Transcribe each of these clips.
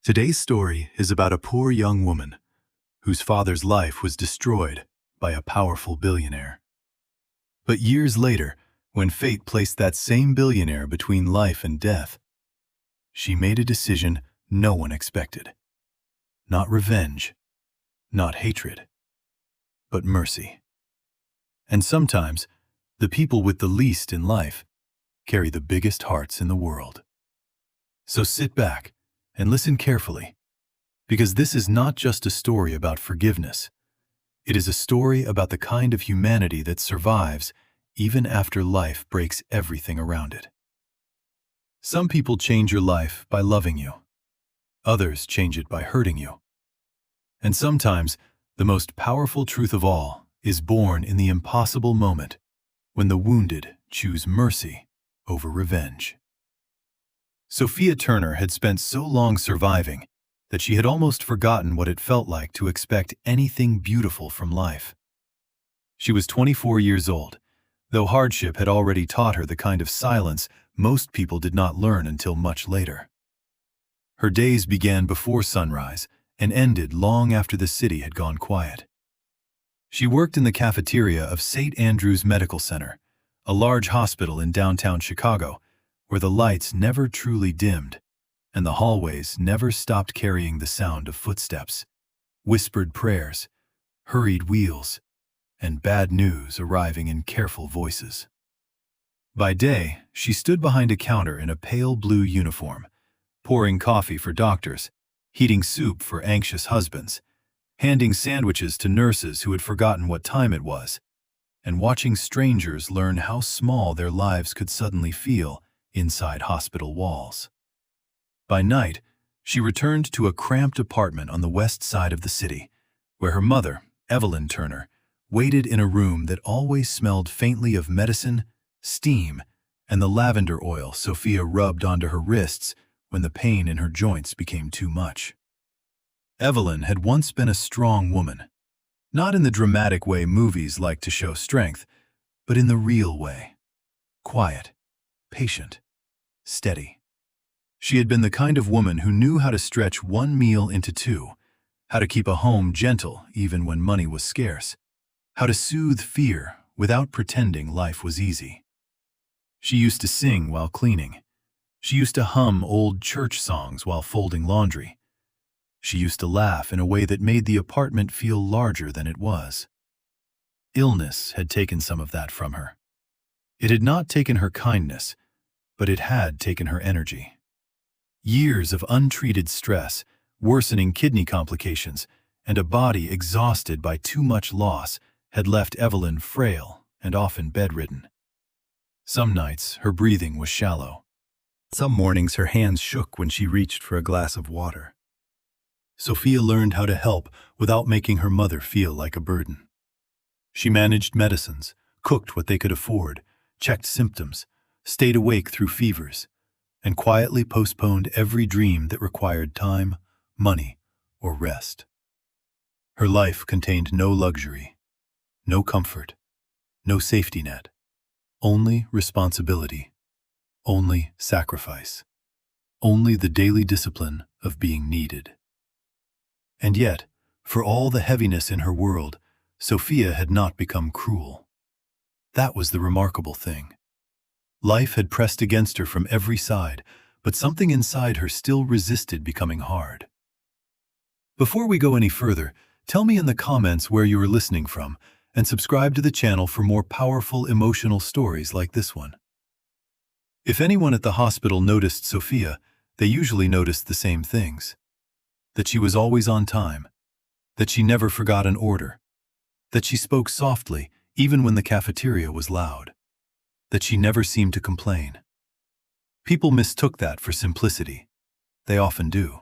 Today's story is about a poor young woman whose father's life was destroyed by a powerful billionaire. But years later, when fate placed that same billionaire between life and death, she made a decision no one expected. Not revenge, not hatred, but mercy. And sometimes, the people with the least in life carry the biggest hearts in the world. So sit back and listen carefully, because this is not just a story about forgiveness. It is a story about the kind of humanity that survives even after life breaks everything around it. Some people change your life by loving you. Others change it by hurting you. And sometimes, the most powerful truth of all is born in the impossible moment when the wounded choose mercy over revenge. Sophia Turner had spent so long surviving that she had almost forgotten what it felt like to expect anything beautiful from life. She was 24 years old, though hardship had already taught her the kind of silence most people did not learn until much later. Her days began before sunrise and ended long after the city had gone quiet. She worked in the cafeteria of St. Andrew's Medical Center, a large hospital in downtown Chicago, where the lights never truly dimmed and the hallways never stopped carrying the sound of footsteps, whispered prayers, hurried wheels, and bad news arriving in careful voices. By day, she stood behind a counter in a pale blue uniform, pouring coffee for doctors, heating soup for anxious husbands, handing sandwiches to nurses who had forgotten what time it was, and watching strangers learn how small their lives could suddenly feel inside hospital walls. By night, she returned to a cramped apartment on the west side of the city, where her mother, Evelyn Turner, waited in a room that always smelled faintly of medicine, steam, and the lavender oil Sophia rubbed onto her wrists when the pain in her joints became too much. Evelyn had once been a strong woman, not in the dramatic way movies like to show strength, but in the real way. Quiet, patient, steady. She had been the kind of woman who knew how to stretch one meal into two, how to keep a home gentle even when money was scarce, how to soothe fear without pretending life was easy. She used to sing while cleaning. She used to hum old church songs while folding laundry. She used to laugh in a way that made the apartment feel larger than it was. Illness had taken some of that from her. It had not taken her kindness, but it had taken her energy. Years of untreated stress, worsening kidney complications, and a body exhausted by too much loss had left Evelyn frail and often bedridden. Some nights, her breathing was shallow. Some mornings, her hands shook when she reached for a glass of water. Sophia learned how to help without making her mother feel like a burden. She managed medicines, cooked what they could afford, checked symptoms, stayed awake through fevers, and quietly postponed every dream that required time, money, or rest. Her life contained no luxury, no comfort, no safety net, only responsibility, only sacrifice, only the daily discipline of being needed. And yet, for all the heaviness in her world, Sophia had not become cruel. That was the remarkable thing. Life had pressed against her from every side, but something inside her still resisted becoming hard. Before we go any further, tell me in the comments where you are listening from, and subscribe to the channel for more powerful emotional stories like this one. If anyone at the hospital noticed Sophia, they usually noticed the same things. That she was always on time, that she never forgot an order, that she spoke softly even when the cafeteria was loud, that she never seemed to complain. People mistook that for simplicity. They often do.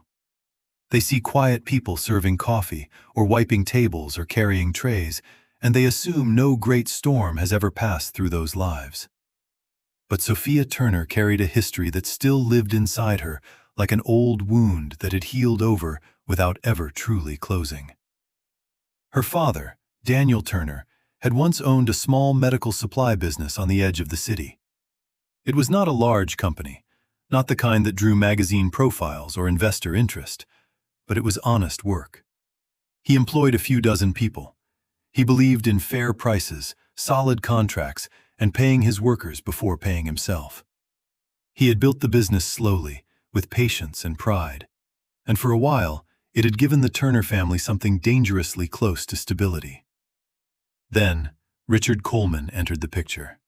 They see quiet people serving coffee or wiping tables or carrying trays, and they assume no great storm has ever passed through those lives. But Sophia Turner carried a history that still lived inside her, like an old wound that had healed over without ever truly closing. Her father, Daniel Turner, had once owned a small medical supply business on the edge of the city. It was not a large company, Not the kind that drew magazine profiles or investor interest, but it was honest work. He employed a few dozen people. He believed in fair prices, solid contracts, and paying his workers before paying himself. He had built the business slowly, with patience and pride, and for a while, it had given the Turner family something dangerously close to stability. Then, Richard Coleman entered the picture.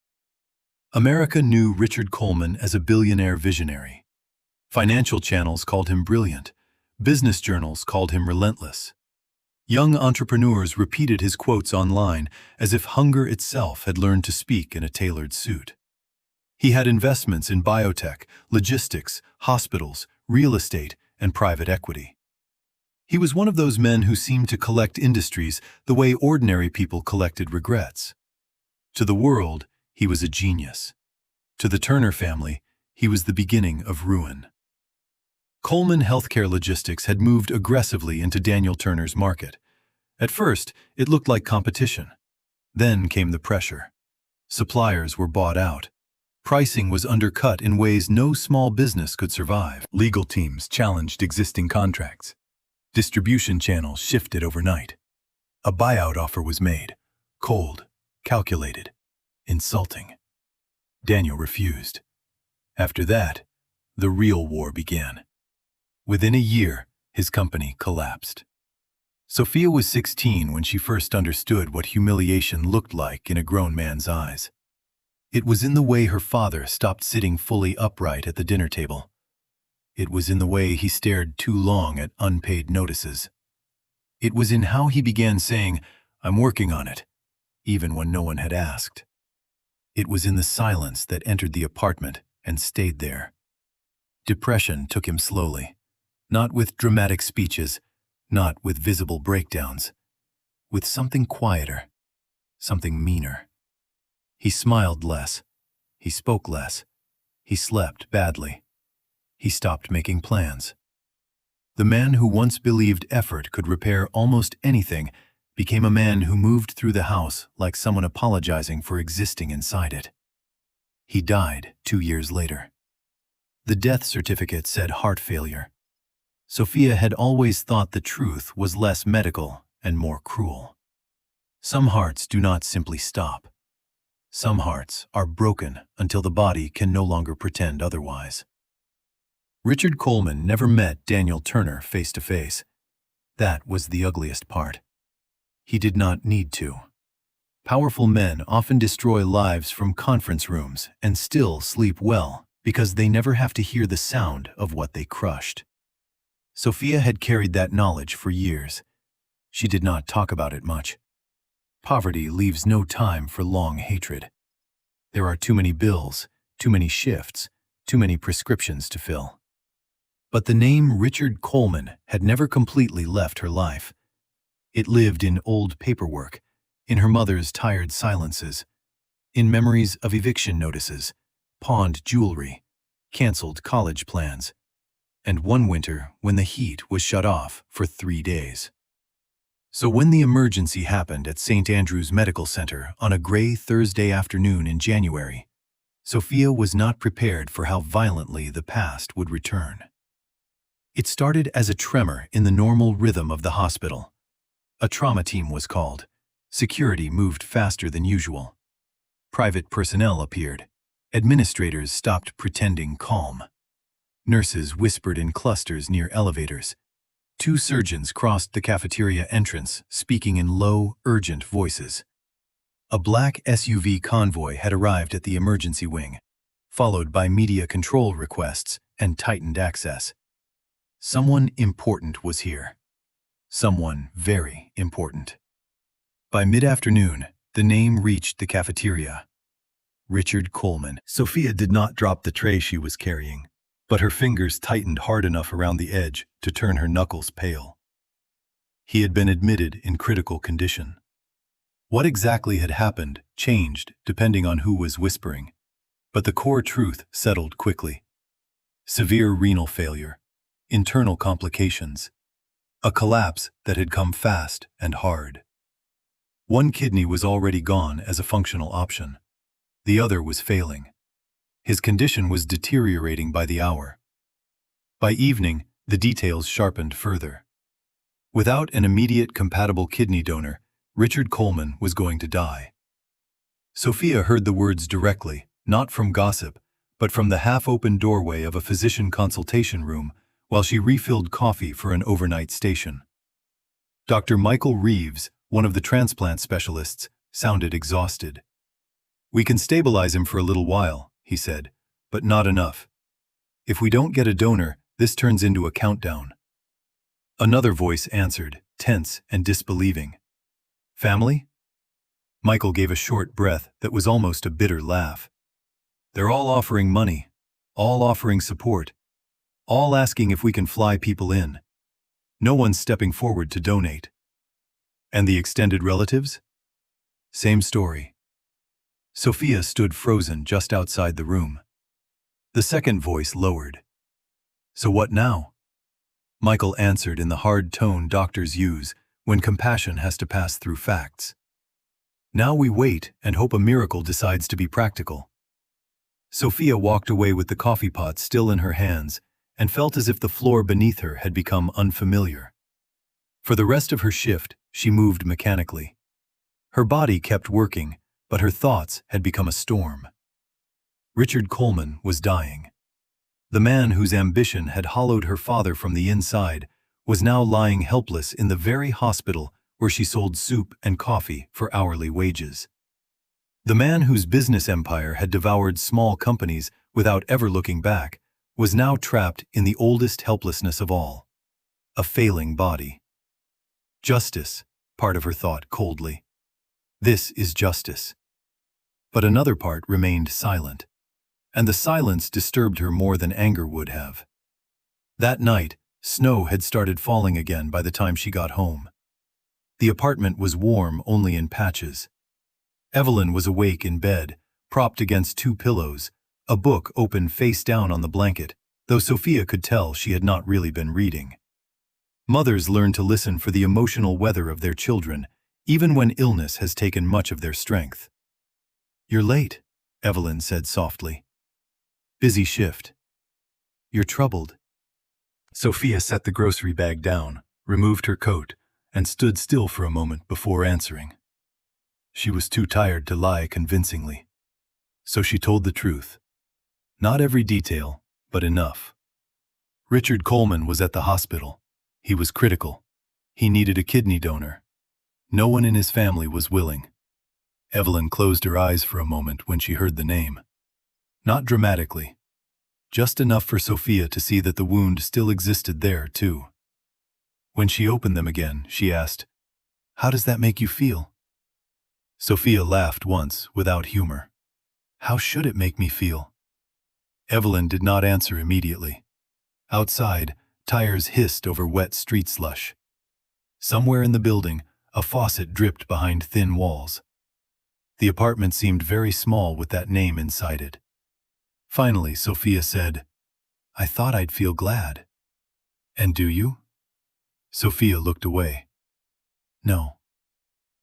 America knew Richard Coleman as a billionaire visionary. Financial channels called him brilliant. Business journals called him relentless. Young entrepreneurs repeated his quotes online as if hunger itself had learned to speak in a tailored suit. He had investments in biotech, logistics, hospitals, real estate, and private equity. He was one of those men who seemed to collect industries the way ordinary people collected regrets. To the world, he was a genius. To the Turner family, he was the beginning of ruin. Coleman Healthcare Logistics had moved aggressively into Daniel Turner's market. At first, it looked like competition. Then came the pressure. Suppliers were bought out. Pricing was undercut in ways no small business could survive. Legal teams challenged existing contracts. Distribution channels shifted overnight. A buyout offer was made. Cold, calculated, insulting. Daniel refused. After that, the real war began. Within a year, his company collapsed. Sophia was 16 when she first understood what humiliation looked like in a grown man's eyes. It was in the way her father stopped sitting fully upright at the dinner table. It was in the way he stared too long at unpaid notices. It was in how he began saying, "I'm working on it," even when no one had asked. It was in the silence that entered the apartment and stayed there. Depression took him slowly, not with dramatic speeches, not with visible breakdowns, with something quieter, something meaner. He smiled less, he spoke less, he slept badly. He stopped making plans. The man who once believed effort could repair almost anything became a man who moved through the house like someone apologizing for existing inside it. He died 2 years later. The death certificate said heart failure. Sophia had always thought the truth was less medical and more cruel. Some hearts do not simply stop. Some hearts are broken until the body can no longer pretend otherwise. Richard Coleman never met Daniel Turner face to face. That was the ugliest part. He did not need to. Powerful men often destroy lives from conference rooms and still sleep well because they never have to hear the sound of what they crushed. Sophia had carried that knowledge for years. She did not talk about it much. Poverty leaves no time for long hatred. There are too many bills, too many shifts, too many prescriptions to fill. But the name Richard Coleman had never completely left her life. It lived in old paperwork, in her mother's tired silences, in memories of eviction notices, pawned jewelry, canceled college plans, and one winter when the heat was shut off for 3 days. So when the emergency happened at St. Andrew's Medical Center on a gray Thursday afternoon in January, Sophia was not prepared for how violently the past would return. It started as a tremor in the normal rhythm of the hospital. A trauma team was called. Security moved faster than usual. Private personnel appeared. Administrators stopped pretending calm. Nurses whispered in clusters near elevators. 2 surgeons crossed the cafeteria entrance, speaking in low, urgent voices. A black SUV convoy had arrived at the emergency wing, followed by media control requests and tightened access. Someone important was here. Someone very important. By mid-afternoon, the name reached the cafeteria. Richard Coleman. Sophia did not drop the tray she was carrying, but her fingers tightened hard enough around the edge to turn her knuckles pale. He had been admitted in critical condition. What exactly had happened changed depending on who was whispering, but the core truth settled quickly. Severe renal failure, internal complications, a collapse that had come fast and hard. One kidney was already gone as a functional option. The other was failing. His condition was deteriorating by the hour. By evening, the details sharpened further. Without an immediate compatible kidney donor, Richard Coleman was going to die. Sophia heard the words directly, not from gossip, but from the half-open doorway of a physician consultation room while she refilled coffee for an overnight station. Dr. Michael Reeves, one of the transplant specialists, sounded exhausted. "We can stabilize him for a little while," he said, "but not enough. If we don't get a donor, this turns into a countdown." Another voice answered, tense and disbelieving. "Family?" Michael gave a short breath that was almost a bitter laugh. "They're all offering money, all offering support, all asking if we can fly people in. No one's stepping forward to donate." "And the extended relatives?" "Same story." Sophia stood frozen just outside the room. The second voice lowered. "So what now?" Michael answered in the hard tone doctors use when compassion has to pass through facts. "Now we wait and hope a miracle decides to be practical." Sophia walked away with the coffee pot still in her hands and felt as if the floor beneath her had become unfamiliar. For the rest of her shift, she moved mechanically. Her body kept working, but her thoughts had become a storm. Richard Coleman was dying. The man whose ambition had hollowed her father from the inside was now lying helpless in the very hospital where she sold soup and coffee for hourly wages. The man whose business empire had devoured small companies without ever looking back was now trapped in the oldest helplessness of all, a failing body. Justice, part of her thought coldly. This is justice. But another part remained silent, and the silence disturbed her more than anger would have. That night, snow had started falling again by the time she got home. The apartment was warm only in patches. Evelyn was awake in bed, propped against two pillows, a book open face down on the blanket, though Sophia could tell she had not really been reading. Mothers learn to listen for the emotional weather of their children, even when illness has taken much of their strength. "You're late," Evelyn said softly. "Busy shift." "You're troubled." Sophia set the grocery bag down, removed her coat, and stood still for a moment before answering. She was too tired to lie convincingly. So she told the truth. Not every detail, but enough. Richard Coleman was at the hospital. He was critical. He needed a kidney donor. No one in his family was willing. Evelyn closed her eyes for a moment when she heard the name. Not dramatically. Just enough for Sophia to see that the wound still existed there, too. When she opened them again, she asked, "How does that make you feel?" Sophia laughed once, without humor. "How should it make me feel?" Evelyn did not answer immediately. Outside, tires hissed over wet street slush. Somewhere in the building, a faucet dripped behind thin walls. The apartment seemed very small with that name inside it. Finally, Sophia said, "I thought I'd feel glad." "And do you?" Sophia looked away. "No."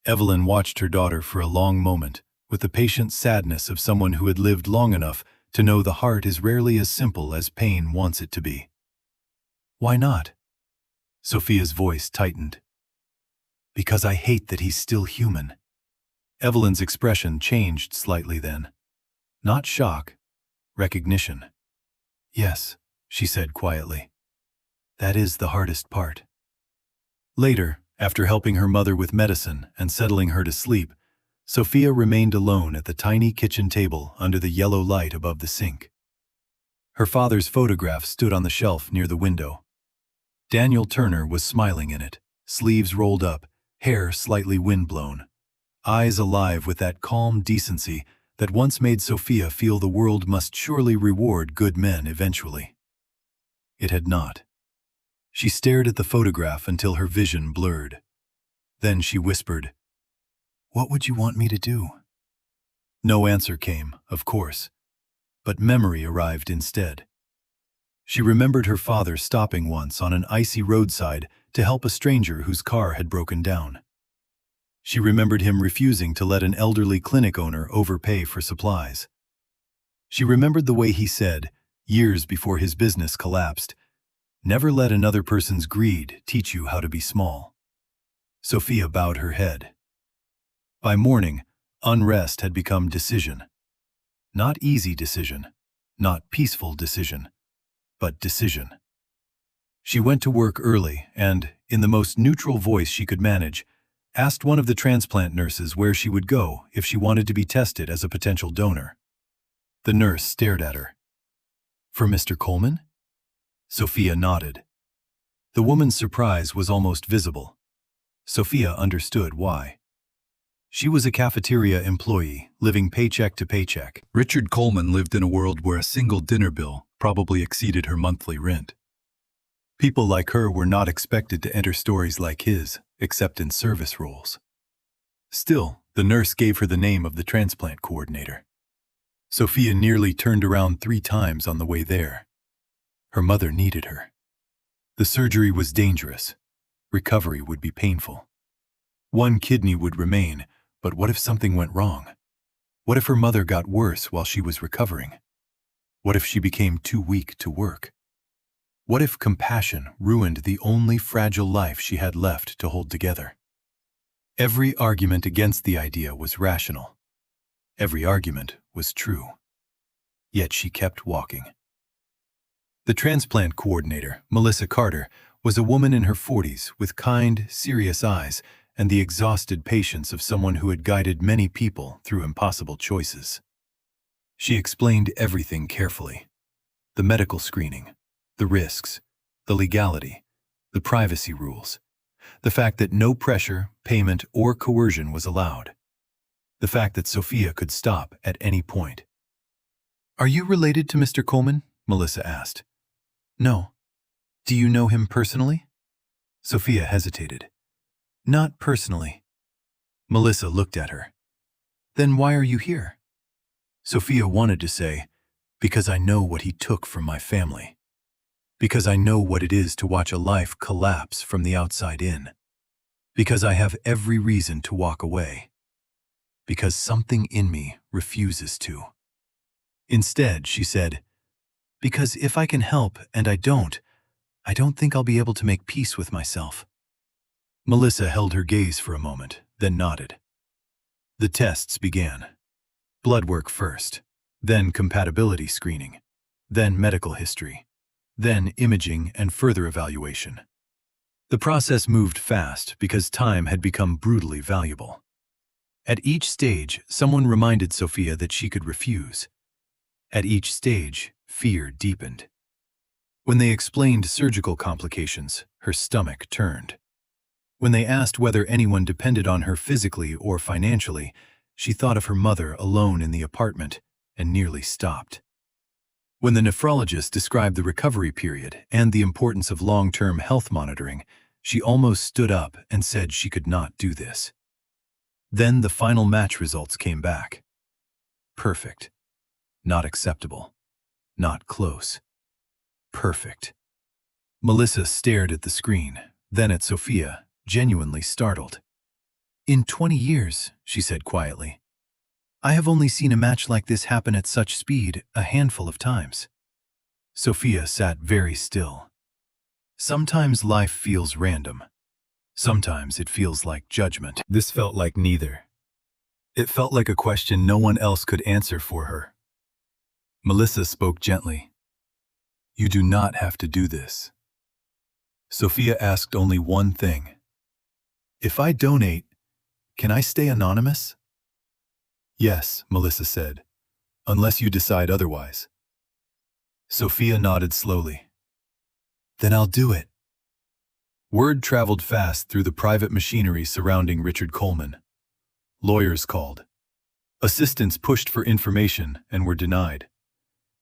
Evelyn watched her daughter for a long moment, with the patient sadness of someone who had lived long enough to know the heart is rarely as simple as pain wants it to be. "Why not?" Sophia's voice tightened. "Because I hate that he's still human." Evelyn's expression changed slightly then. Not shock, recognition. "Yes," she said quietly. "That is the hardest part." Later, after helping her mother with medicine and settling her to sleep, Sophia remained alone at the tiny kitchen table under the yellow light above the sink. Her father's photograph stood on the shelf near the window. Daniel Turner was smiling in it, sleeves rolled up, hair slightly windblown, eyes alive with that calm decency that once made Sophia feel the world must surely reward good men eventually. It had not. She stared at the photograph until her vision blurred. Then she whispered, "What would you want me to do?" No answer came, of course, but memory arrived instead. She remembered her father stopping once on an icy roadside to help a stranger whose car had broken down. She remembered him refusing to let an elderly clinic owner overpay for supplies. She remembered the way he said, years before his business collapsed, "Never let another person's greed teach you how to be small." Sophia bowed her head. By morning, unrest had become decision. Not easy decision, not peaceful decision, but decision. She went to work early and, in the most neutral voice she could manage, asked one of the transplant nurses where she would go if she wanted to be tested as a potential donor. The nurse stared at her. "For Mr. Coleman?" Sophia nodded. The woman's surprise was almost visible. Sophia understood why. She was a cafeteria employee, living paycheck to paycheck. Richard Coleman lived in a world where a single dinner bill probably exceeded her monthly rent. People like her were not expected to enter stories like his, except in service roles. Still, the nurse gave her the name of the transplant coordinator. Sophia nearly turned around 3 times on the way there. Her mother needed her. The surgery was dangerous. Recovery would be painful. One kidney would remain, but what if something went wrong? What if her mother got worse while she was recovering? What if she became too weak to work? What if compassion ruined the only fragile life she had left to hold together? Every argument against the idea was rational. Every argument was true. Yet she kept walking. The transplant coordinator, Melissa Carter, was a woman in her 40s with kind, serious eyes and the exhausted patience of someone who had guided many people through impossible choices. She explained everything carefully: the medical screening, the risks, the legality, the privacy rules, the fact that no pressure, payment, or coercion was allowed, the fact that Sophia could stop at any point. "Are you related to Mr. Coleman?" Melissa asked. "No." "Do you know him personally?" Sophia hesitated. "Not personally." Melissa looked at her. "Then why are you here?" Sophia wanted to say, "Because I know what he took from my family. Because I know what it is to watch a life collapse from the outside in. Because I have every reason to walk away. Because something in me refuses to." Instead, she said, "Because if I can help and I don't think I'll be able to make peace with myself." Melissa held her gaze for a moment, then nodded. The tests began. Blood work first, then compatibility screening, then medical history, then imaging and further evaluation. The process moved fast because time had become brutally valuable. At each stage, someone reminded Sophia that she could refuse. At each stage, fear deepened. When they explained surgical complications, her stomach turned. When they asked whether anyone depended on her physically or financially, she thought of her mother alone in the apartment and nearly stopped. When the nephrologist described the recovery period and the importance of long-term health monitoring, she almost stood up and said she could not do this. Then the final match results came back. Perfect. Not acceptable. Not close. Perfect. Melissa stared at the screen, then at Sophia, genuinely startled. "In 20 years," she said quietly, "I have only seen a match like this happen at such speed a handful of times." Sophia sat very still. Sometimes life feels random. Sometimes it feels like judgment. This felt like neither. It felt like a question no one else could answer for her. Melissa spoke gently. "You do not have to do this." Sophia asked only one thing. "If I donate, can I stay anonymous?" "Yes," Melissa said, "unless you decide otherwise." Sophia nodded slowly. "Then I'll do it." Word traveled fast through the private machinery surrounding Richard Coleman. Lawyers called. Assistants pushed for information and were denied.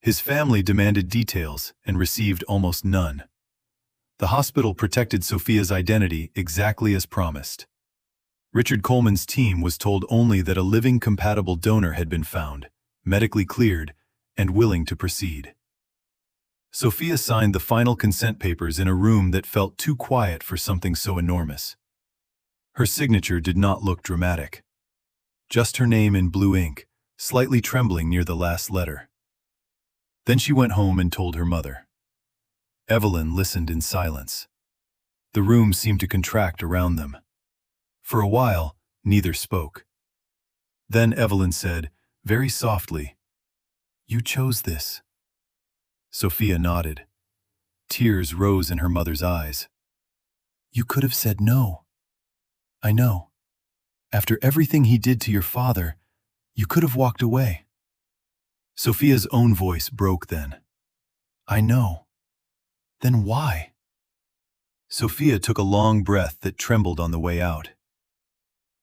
His family demanded details and received almost none. The hospital protected Sophia's identity exactly as promised. Richard Coleman's team was told only that a living compatible donor had been found, medically cleared, and willing to proceed. Sophia signed the final consent papers in a room that felt too quiet for something so enormous. Her signature did not look dramatic. Just her name in blue ink, slightly trembling near the last letter. Then she went home and told her mother. Evelyn listened in silence. The room seemed to contract around them. For a while, neither spoke. Then Evelyn said, very softly, "You chose this." Sophia nodded. Tears rose in her mother's eyes. "You could have said no. I know. After everything he did to your father, you could have walked away." Sophia's own voice broke then. "I know. Then why?" Sophia took a long breath that trembled on the way out.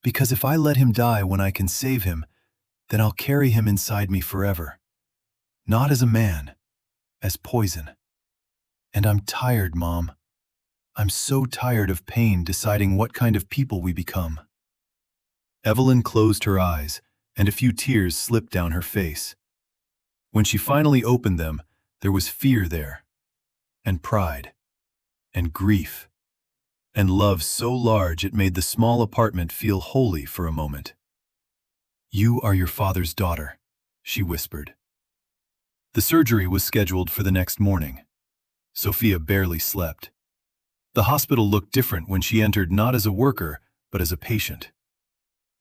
"Because if I let him die when I can save him, then I'll carry him inside me forever. Not as a man, as poison. And I'm tired, Mom. I'm so tired of pain deciding what kind of people we become." Evelyn closed her eyes, and a few tears slipped down her face. When she finally opened them, there was fear there, and pride, and grief, and love so large it made the small apartment feel holy for a moment. "You are your father's daughter," she whispered. The surgery was scheduled for the next morning. Sophia barely slept. The hospital looked different when she entered, not as a worker, but as a patient.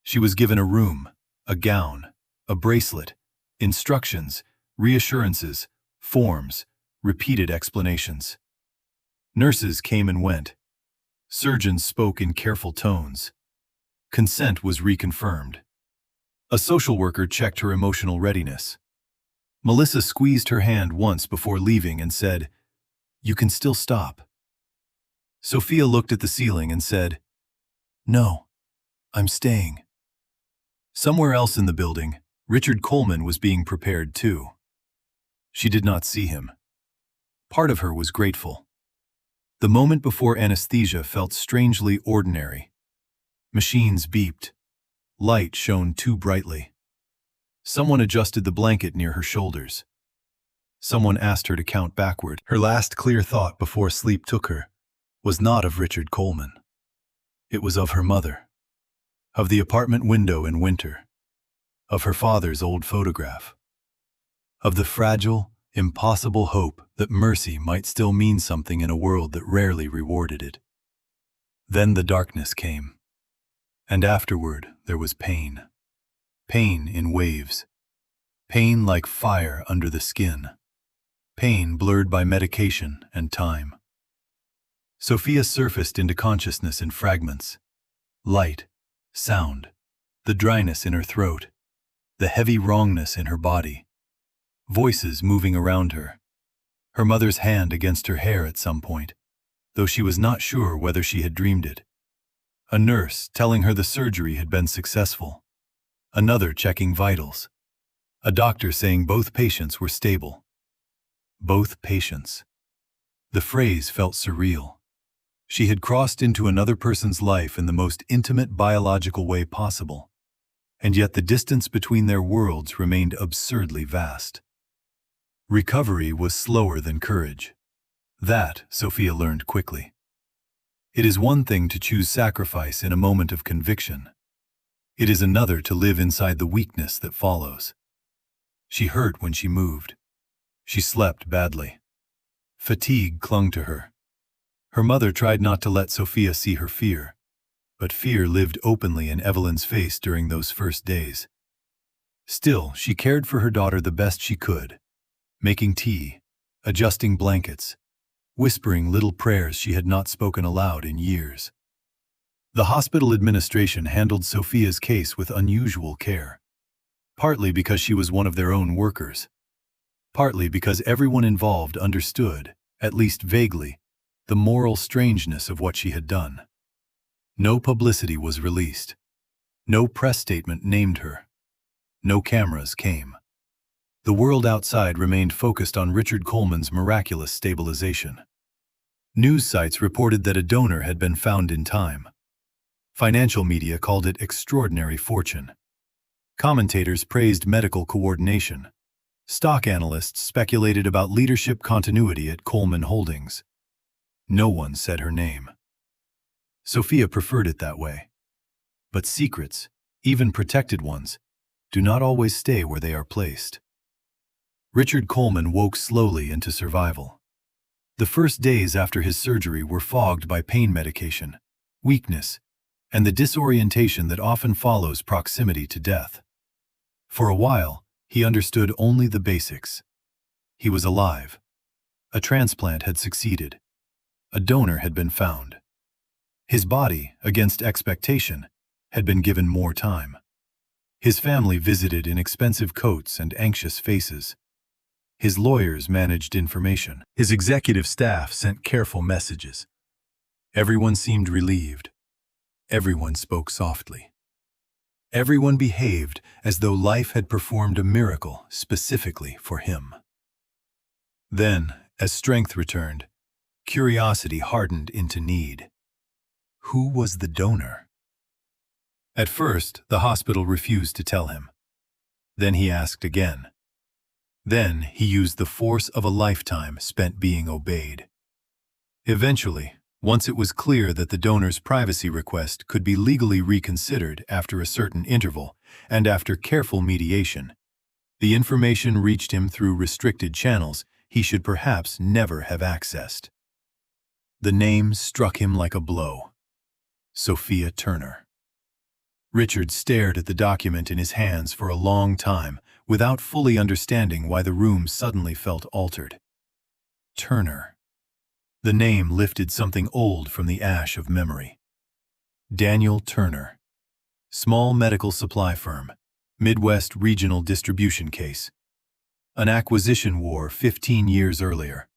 She was given a room, a gown, a bracelet, instructions, reassurances, forms, repeated explanations. Nurses came and went. Surgeons spoke in careful tones. Consent was reconfirmed. A social worker checked her emotional readiness. Melissa squeezed her hand once before leaving and said, "You can still stop." Sophia looked at the ceiling and said, "No, I'm staying." Somewhere else in the building, Richard Coleman was being prepared too. She did not see him. Part of her was grateful. The moment before anesthesia felt strangely ordinary. Machines beeped. Light shone too brightly. Someone adjusted the blanket near her shoulders. Someone asked her to count backward. Her last clear thought before sleep took her was not of Richard Coleman. It was of her mother, of the apartment window in winter, of her father's old photograph, of the fragile, impossible hope that mercy might still mean something in a world that rarely rewarded it. Then the darkness came, and afterward there was pain. Pain in waves. Pain like fire under the skin. Pain blurred by medication and time. Sophia surfaced into consciousness in fragments. Light, sound, the dryness in her throat, the heavy wrongness in her body. Voices moving around her. Her mother's hand against her hair at some point, though she was not sure whether she had dreamed it. A nurse telling her the surgery had been successful. Another checking vitals. A doctor saying both patients were stable. Both patients. The phrase felt surreal. She had crossed into another person's life in the most intimate biological way possible, and yet the distance between their worlds remained absurdly vast. Recovery was slower than courage. That, Sophia learned quickly. It is one thing to choose sacrifice in a moment of conviction. It is another to live inside the weakness that follows. She hurt when she moved. She slept badly. Fatigue clung to her. Her mother tried not to let Sophia see her fear, but fear lived openly in Evelyn's face during those first days. Still, she cared for her daughter the best she could, making tea, adjusting blankets, whispering little prayers she had not spoken aloud in years. The hospital administration handled Sophia's case with unusual care, partly because she was one of their own workers, partly because everyone involved understood, at least vaguely, the moral strangeness of what she had done. No publicity was released. No press statement named her. No cameras came. The world outside remained focused on Richard Coleman's miraculous stabilization. News sites reported that a donor had been found in time. Financial media called it extraordinary fortune. Commentators praised medical coordination. Stock analysts speculated about leadership continuity at Coleman Holdings. No one said her name. Sophia preferred it that way. But secrets, even protected ones, do not always stay where they are placed. Richard Coleman woke slowly into survival. The first days after his surgery were fogged by pain medication, weakness, and the disorientation that often follows proximity to death. For a while, he understood only the basics. He was alive. A transplant had succeeded. A donor had been found. His body, against expectation, had been given more time. His family visited in expensive coats and anxious faces. His lawyers managed information. His executive staff sent careful messages. Everyone seemed relieved. Everyone spoke softly. Everyone behaved as though life had performed a miracle specifically for him. Then, as strength returned, curiosity hardened into need. Who was the donor? At first, the hospital refused to tell him. Then he asked again. Then he used the force of a lifetime spent being obeyed. Eventually, once it was clear that the donor's privacy request could be legally reconsidered after a certain interval and after careful mediation, the information reached him through restricted channels he should perhaps never have accessed. The name struck him like a blow. Sophia Turner. Richard stared at the document in his hands for a long time without fully understanding why the room suddenly felt altered. Turner. The name lifted something old from the ash of memory. Daniel Turner. Small medical supply firm. Midwest regional distribution case. An acquisition war 15 years earlier.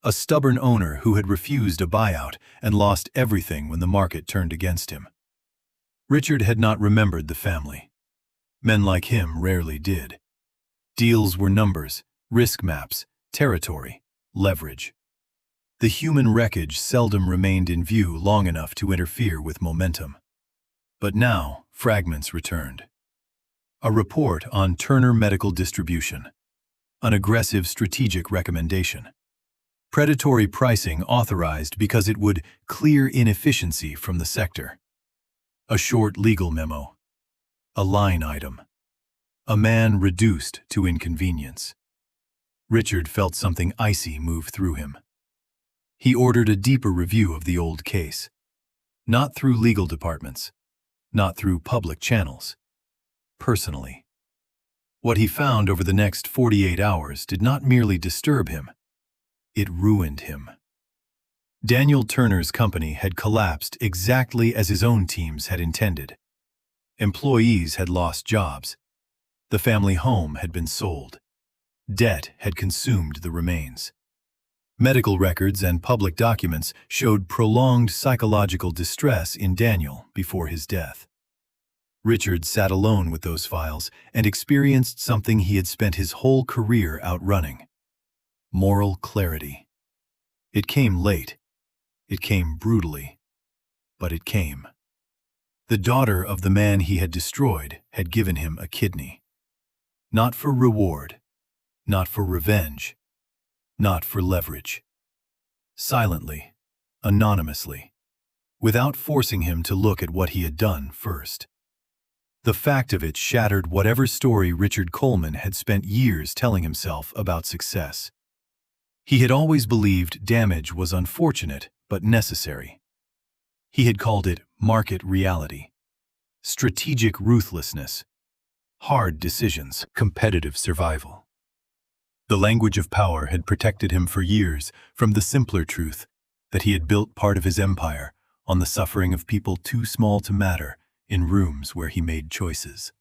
A stubborn owner who had refused a buyout and lost everything when the market turned against him. Richard had not remembered the family. Men like him rarely did. Deals were numbers, risk maps, territory, leverage. The human wreckage seldom remained in view long enough to interfere with momentum. But now, fragments returned. A report on Turner Medical Distribution. An aggressive strategic recommendation. Predatory pricing authorized because it would clear inefficiency from the sector. A short legal memo. A line item. A man reduced to inconvenience. Richard felt something icy move through him. He ordered a deeper review of the old case. Not through legal departments. Not through public channels. Personally. What he found over the next 48 hours did not merely disturb him. It ruined him. Daniel Turner's company had collapsed exactly as his own teams had intended. Employees had lost jobs. The family home had been sold. Debt had consumed the remains. Medical records and public documents showed prolonged psychological distress in Daniel before his death. Richard sat alone with those files and experienced something he had spent his whole career outrunning. Moral clarity. It came late. It came brutally. But it came. The daughter of the man he had destroyed had given him a kidney. Not for reward. Not for revenge. Not for leverage. Silently. Anonymously. Without forcing him to look at what he had done first. The fact of it shattered whatever story Richard Coleman had spent years telling himself about success. He had always believed damage was unfortunate but necessary. He had called it market reality, strategic ruthlessness, hard decisions, competitive survival. The language of power had protected him for years from the simpler truth that he had built part of his empire on the suffering of people too small to matter in rooms where he made choices.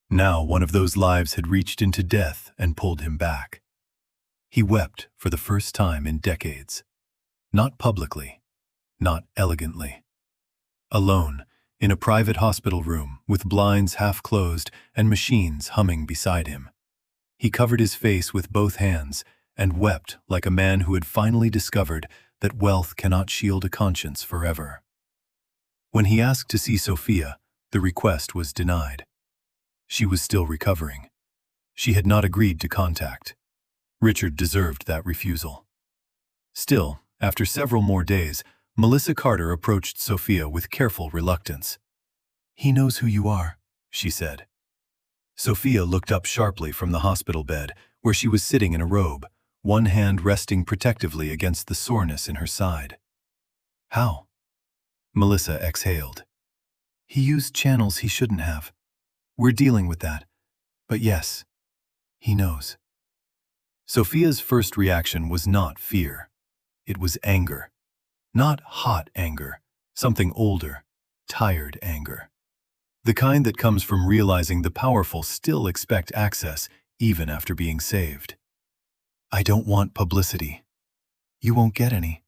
Now one of those lives had reached into death and pulled him back. He wept for the first time in decades. Not publicly, not elegantly. Alone, in a private hospital room with blinds half closed and machines humming beside him. He covered his face with both hands and wept like a man who had finally discovered that wealth cannot shield a conscience forever. When he asked to see Sophia, the request was denied. She was still recovering. She had not agreed to contact. Richard deserved that refusal. Still, after several more days, Melissa Carter approached Sophia with careful reluctance. "He knows who you are," she said. Sophia looked up sharply from the hospital bed, where she was sitting in a robe, one hand resting protectively against the soreness in her side. How? Melissa exhaled. He used channels he shouldn't have. We're dealing with that. But yes, he knows. Sophia's first reaction was not fear. It was anger. Not hot anger, something older, tired anger. The kind that comes from realizing the powerful still expect access even after being saved. I don't want publicity. You won't get any.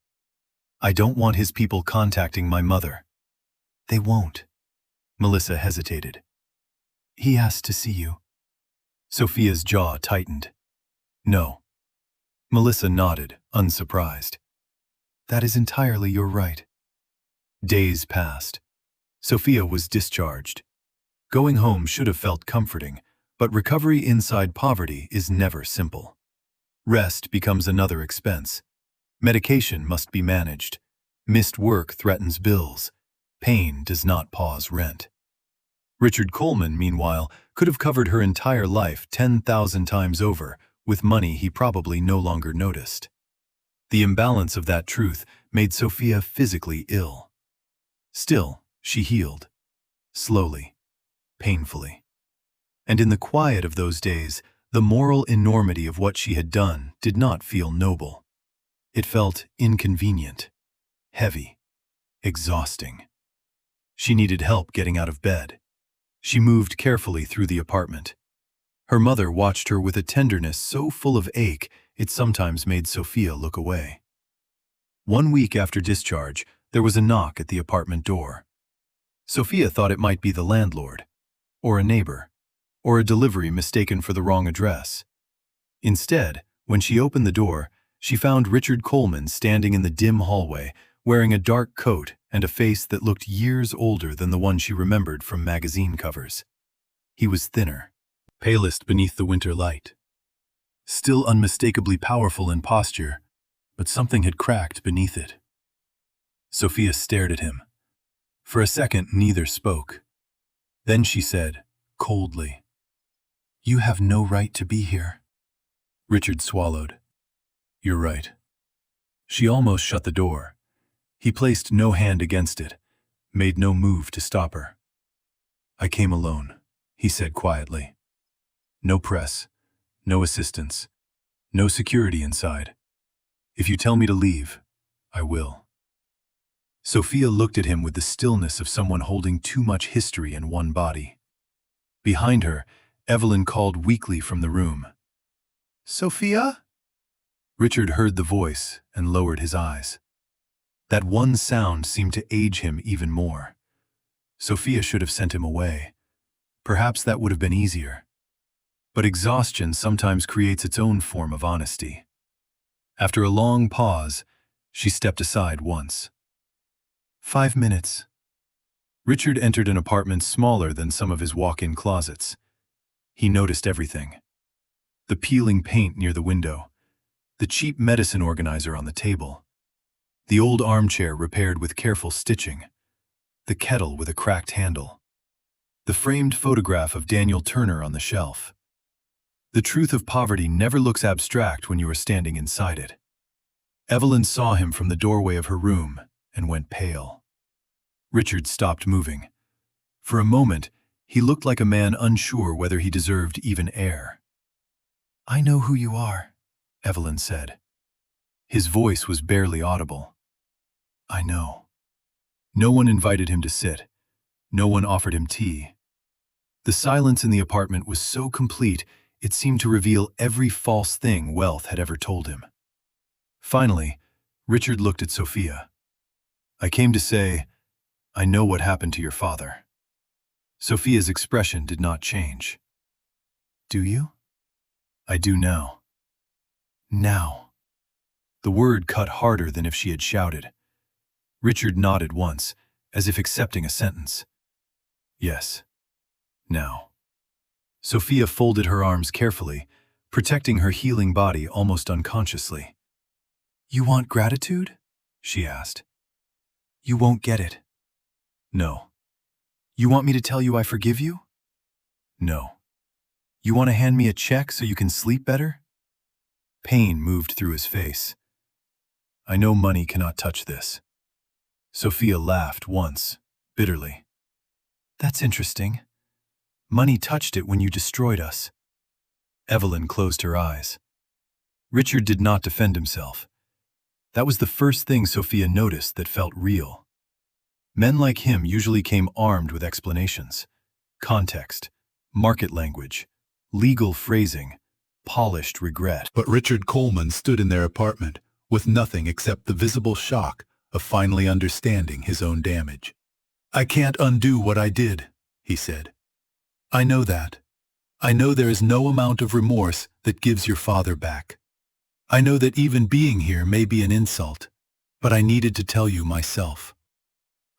I don't want his people contacting my mother. They won't. Melissa hesitated. He asked to see you. Sophia's jaw tightened. No. Melissa nodded, unsurprised. That is entirely your right. Days passed. Sophia was discharged. Going home should have felt comforting, but recovery inside poverty is never simple. Rest becomes another expense. Medication must be managed. Missed work threatens bills. Pain does not pause rent. Richard Coleman, meanwhile, could have covered her entire life 10,000 times over with money he probably no longer noticed. The imbalance of that truth made Sophia physically ill. Still, she healed. Slowly. Painfully. And in the quiet of those days, the moral enormity of what she had done did not feel noble. It felt inconvenient, heavy, exhausting. She needed help getting out of bed. She moved carefully through the apartment. Her mother watched her with a tenderness so full of ache it sometimes made Sophia look away. 1 week after discharge, there was a knock at the apartment door. Sophia thought it might be the landlord, or a neighbor, or a delivery mistaken for the wrong address. Instead, when she opened the door, she found Richard Coleman standing in the dim hallway, wearing a dark coat and a face that looked years older than the one she remembered from magazine covers. He was thinner, palest beneath the winter light. Still unmistakably powerful in posture, but something had cracked beneath it. Sophia stared at him. For a second, neither spoke. Then she said, coldly, "You have no right to be here." Richard swallowed. "You're right." She almost shut the door. He placed no hand against it, made no move to stop her. "I came alone," he said quietly. "No press, no assistance, no security inside. If you tell me to leave, I will." Sophia looked at him with the stillness of someone holding too much history in one body. Behind her, Evelyn called weakly from the room. "Sophia?" Richard heard the voice and lowered his eyes. That one sound seemed to age him even more. Sophia should have sent him away. Perhaps that would have been easier. But exhaustion sometimes creates its own form of honesty. After a long pause, she stepped aside once. 5 minutes. Richard entered an apartment smaller than some of his walk-in closets. He noticed everything. The peeling paint near the window, the cheap medicine organizer on the table, the old armchair repaired with careful stitching, the kettle with a cracked handle, the framed photograph of Daniel Turner on the shelf. The truth of poverty never looks abstract when you are standing inside it. Evelyn saw him from the doorway of her room and went pale. Richard stopped moving. For a moment, he looked like a man unsure whether he deserved even air. "I know who you are," Evelyn said. His voice was barely audible. "I know." No one invited him to sit. No one offered him tea. The silence in the apartment was so complete, it seemed to reveal every false thing wealth had ever told him. Finally, Richard looked at Sophia. "I came to say, I know what happened to your father." Sophia's expression did not change. "Do you?" "I do now." Now. The word cut harder than if she had shouted. Richard nodded once, as if accepting a sentence. "Yes. Now." Sophia folded her arms carefully, protecting her healing body almost unconsciously. "You want gratitude?" she asked. "You won't get it." "No." "You want me to tell you I forgive you?" "No." "You want to hand me a check so you can sleep better?" Pain moved through his face. "I know money cannot touch this." Sophia laughed once, bitterly. "That's interesting. Money touched it when you destroyed us." Evelyn closed her eyes. Richard did not defend himself. That was the first thing Sophia noticed that felt real. Men like him usually came armed with explanations, context, market language, legal phrasing, polished regret. But Richard Coleman stood in their apartment with nothing except the visible shock of finally understanding his own damage. "I can't undo what I did," he said. "I know that. I know there is no amount of remorse that gives your father back. I know that even being here may be an insult, but I needed to tell you myself.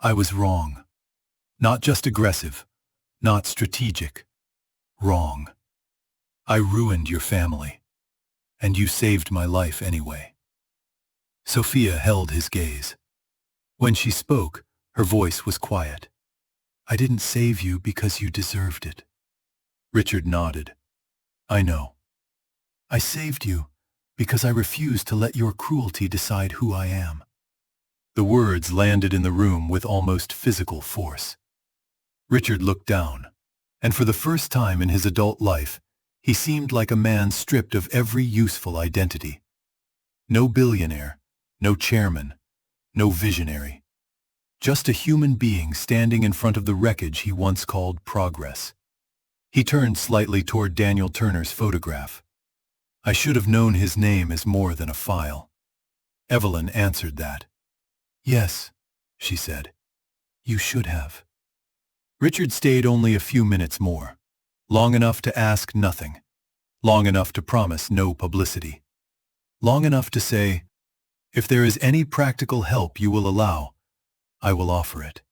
I was wrong. Not just aggressive, not strategic. Wrong. I ruined your family, and you saved my life anyway." Sophia held his gaze. When she spoke, her voice was quiet. "I didn't save you because you deserved it." Richard nodded. "I know. I saved you because I refused to let your cruelty decide who I am." The words landed in the room with almost physical force. Richard looked down, and for the first time in his adult life, he seemed like a man stripped of every useful identity. No billionaire, no chairman, no visionary. Just a human being standing in front of the wreckage he once called progress. He turned slightly toward Daniel Turner's photograph. "I should have known his name as more than a file." Evelyn answered that. "Yes," she said. "You should have." Richard stayed only a few minutes more, long enough to ask nothing, long enough to promise no publicity, long enough to say, "If there is any practical help you will allow, I will offer it."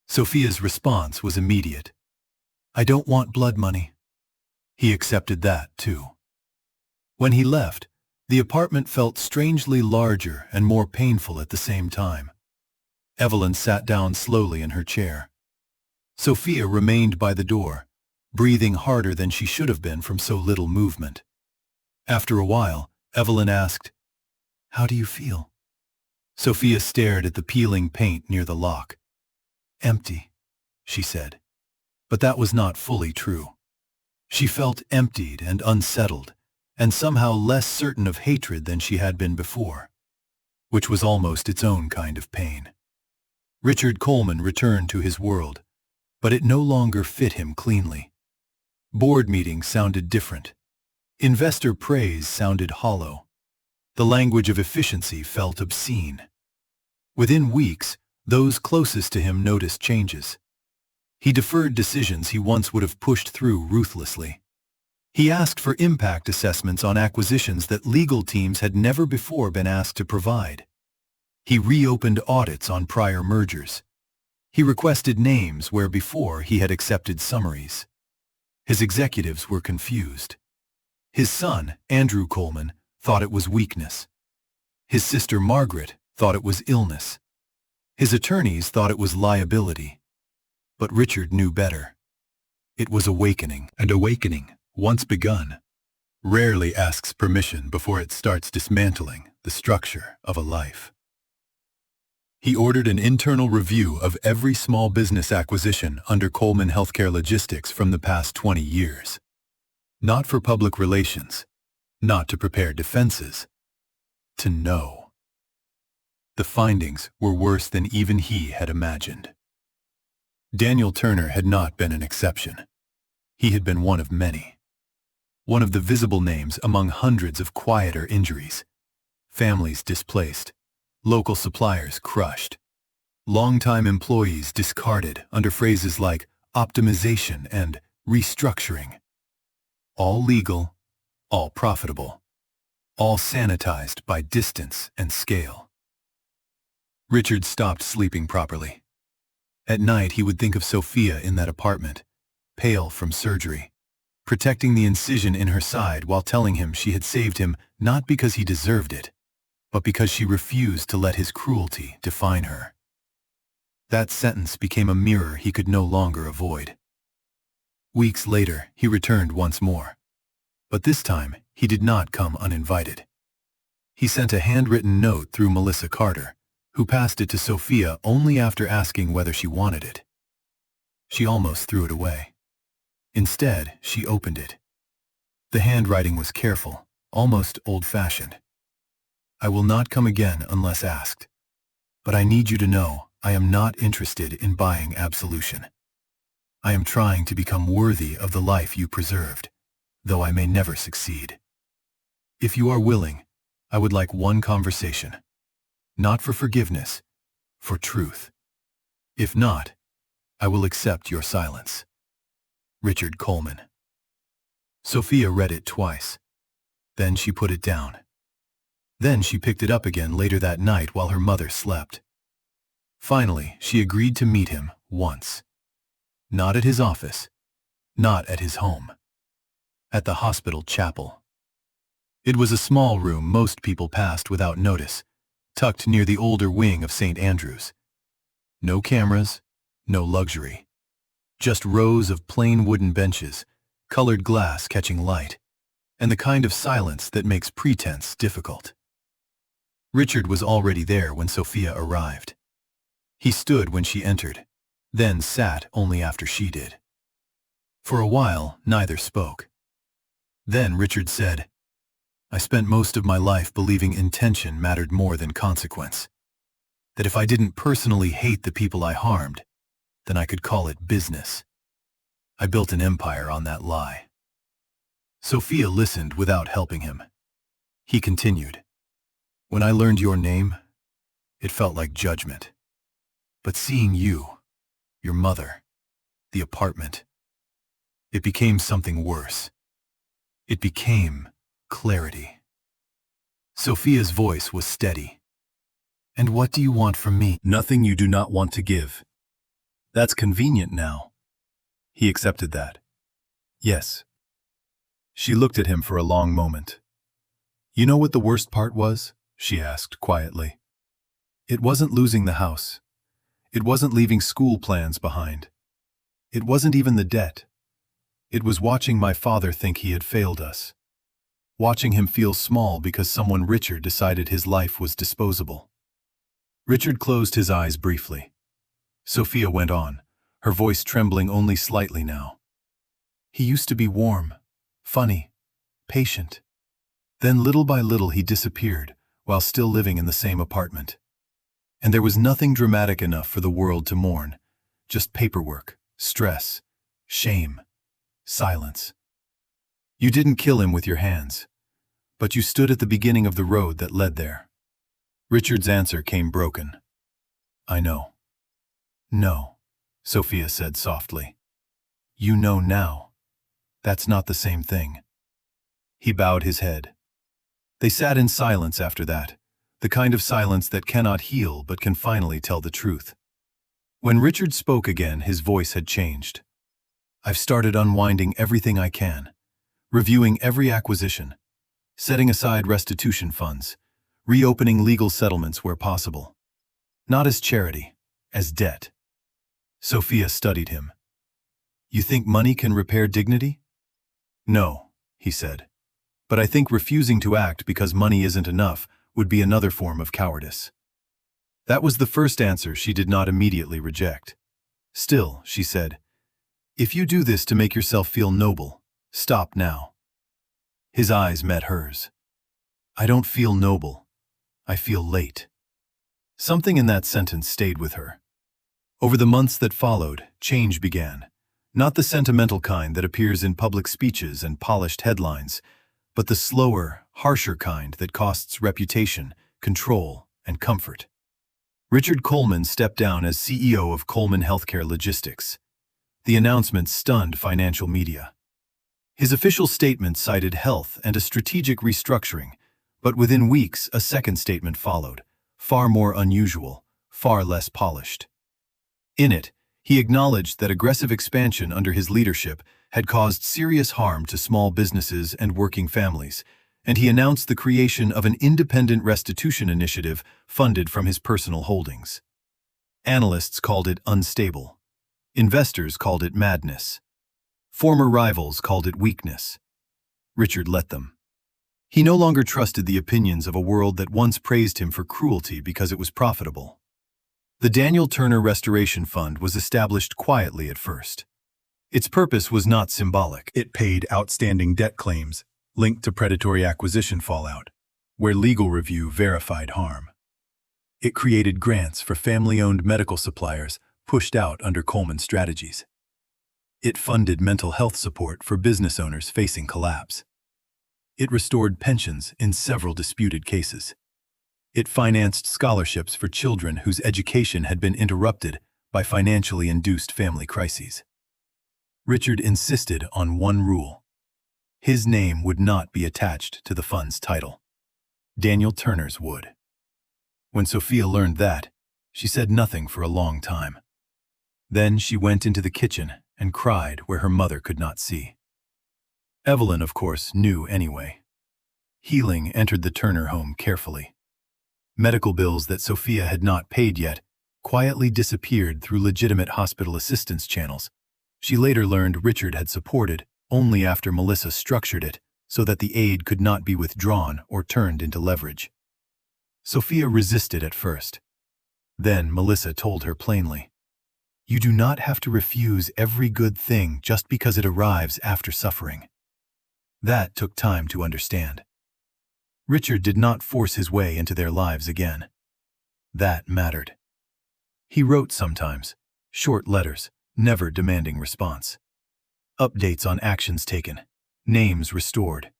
Sophia's response was immediate. "I don't want blood money." He accepted that, too. When he left, the apartment felt strangely larger and more painful at the same time. Evelyn sat down slowly in her chair. Sophia remained by the door, breathing harder than she should have been from so little movement. After a while, Evelyn asked, "How do you feel?" Sophia stared at the peeling paint near the lock. "Empty," she said. But that was not fully true. She felt emptied and unsettled, and somehow less certain of hatred than she had been before, which was almost its own kind of pain. Richard Coleman returned to his world, but it no longer fit him cleanly. Board meetings sounded different. Investor praise sounded hollow. The language of efficiency felt obscene. Within weeks, those closest to him noticed changes. He deferred decisions he once would have pushed through ruthlessly. He asked for impact assessments on acquisitions that legal teams had never before been asked to provide. He reopened audits on prior mergers. He requested names where before he had accepted summaries. His executives were confused. His son, Andrew Coleman, thought it was weakness. His sister Margaret thought it was illness. His attorneys thought it was liability. But Richard knew better. It was awakening, and awakening, once begun, rarely asks permission before it starts dismantling the structure of a life. He ordered an internal review of every small business acquisition under Coleman Healthcare Logistics from the past 20 years. Not for public relations, not to prepare defenses, to know. The findings were worse than even he had imagined. Daniel Turner had not been an exception. He had been one of many. One of the visible names among hundreds of quieter injuries. Families displaced, local suppliers crushed, longtime employees discarded under phrases like optimization and restructuring. All legal, all profitable, all sanitized by distance and scale. Richard stopped sleeping properly. At night he would think of Sophia in that apartment, pale from surgery, protecting the incision in her side while telling him she had saved him not because he deserved it, but because she refused to let his cruelty define her. That sentence became a mirror he could no longer avoid. Weeks later, he returned once more. But this time, He did not come uninvited. He sent a handwritten note through Melissa Carter, who passed it to Sophia only after asking whether she wanted it. She almost threw it away. Instead, she opened it. The handwriting was careful, almost old-fashioned. I will not come again unless asked. But I need you to know I am not interested in buying absolution. I am trying to become worthy of the life you preserved, though I may never succeed. If you are willing, I would like one conversation. Not for forgiveness, for truth. If not, I will accept your silence. Richard Coleman. Sophia read it twice. Then she put it down. Then she picked it up again later that night while her mother slept. Finally, she agreed to meet him once. Not at his office, not at his home. At the hospital chapel. It was a small room most people passed without notice, tucked near the older wing of St. Andrew's. No cameras, no luxury. Just rows of plain wooden benches, colored glass catching light, and the kind of silence that makes pretense difficult. Richard was already there when Sophia arrived. He stood when she entered, then sat only after she did. For a while, neither spoke. Then Richard said, I spent most of my life believing intention mattered more than consequence. That if I didn't personally hate the people I harmed, then I could call it business. I built an empire on that lie. Sophia listened without helping him. He continued, When I learned your name, it felt like judgment. But seeing you, your mother, the apartment, it became something worse. It became clarity. Sophia's voice was steady. And what do you want from me? Nothing you do not want to give. That's convenient now. He accepted that. Yes. She looked at him for a long moment. You know what the worst part was? She asked quietly. It wasn't losing the house. It wasn't leaving school plans behind. It wasn't even the debt. It was watching my father think he had failed us. Watching him feel small because someone richer decided his life was disposable. Richard closed his eyes briefly. Sophia went on, her voice trembling only slightly now. He used to be warm, funny, patient. Then little by little he disappeared while still living in the same apartment. And there was nothing dramatic enough for the world to mourn, just paperwork, stress, shame, silence. You didn't kill him with your hands, but you stood at the beginning of the road that led there. Richard's answer came broken. I know. No, Sophia said softly. You know now. That's not the same thing. He bowed his head. They sat in silence after that, the kind of silence that cannot heal but can finally tell the truth. When Richard spoke again, his voice had changed. I've started unwinding everything I can, reviewing every acquisition, setting aside restitution funds, reopening legal settlements where possible. Not as charity, as debt. Sophia studied him. You think money can repair dignity? No, he said. But I think refusing to act because money isn't enough would be another form of cowardice. That was the first answer she did not immediately reject. Still, she said, if you do this to make yourself feel noble, stop now. His eyes met hers. I don't feel noble. I feel late. Something in that sentence stayed with her. Over the months that followed, change began. Not the sentimental kind that appears in public speeches and polished headlines, but the slower, harsher kind that costs reputation, control, and comfort. Richard Coleman stepped down as CEO of Coleman Healthcare Logistics. The announcement stunned financial media. His official statement cited health and a strategic restructuring, but within weeks a second statement followed, far more unusual, far less polished. In it, he acknowledged that aggressive expansion under his leadership had caused serious harm to small businesses and working families, and he announced the creation of an independent restitution initiative funded from his personal holdings. Analysts called it unstable. Investors called it madness. Former rivals called it weakness. Richard let them. He no longer trusted the opinions of a world that once praised him for cruelty because it was profitable. The Daniel Turner Restoration Fund was established quietly at first. Its purpose was not symbolic. It paid outstanding debt claims linked to predatory acquisition fallout, where legal review verified harm. It created grants for family-owned medical suppliers pushed out under Coleman strategies. It funded mental health support for business owners facing collapse. It restored pensions in several disputed cases. It financed scholarships for children whose education had been interrupted by financially induced family crises. Richard insisted on one rule. His name would not be attached to the fund's title. Daniel Turner's would. When Sophia learned that, she said nothing for a long time. Then she went into the kitchen and cried where her mother could not see. Evelyn, of course, knew anyway. Healing entered the Turner home carefully. Medical bills that Sophia had not paid yet quietly disappeared through legitimate hospital assistance channels. She later learned Richard had supported only after Melissa structured it so that the aid could not be withdrawn or turned into leverage. Sophia resisted at first. Then Melissa told her plainly, "You do not have to refuse every good thing just because it arrives after suffering." That took time to understand. Richard did not force his way into their lives again. That mattered. He wrote sometimes, short letters, never demanding response. Updates on actions taken, names restored,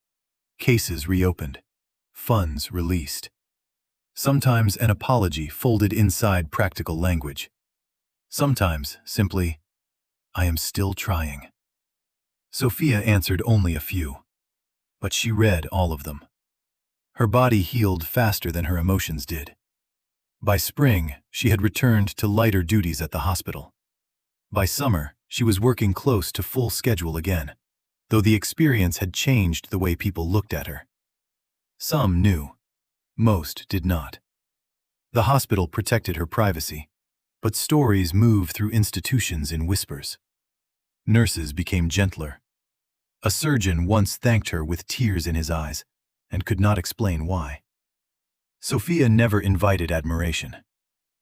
cases reopened, funds released. Sometimes an apology folded inside practical language. Sometimes simply, "I am still trying." Sophia answered only a few, but she read all of them. Her body healed faster than her emotions did. By spring, she had returned to lighter duties at the hospital. By summer, she was working close to full schedule again, though the experience had changed the way people looked at her. Some knew. Most did not. The hospital protected her privacy, but stories moved through institutions in whispers. Nurses became gentler. A surgeon once thanked her with tears in his eyes and could not explain why. Sophia never invited admiration.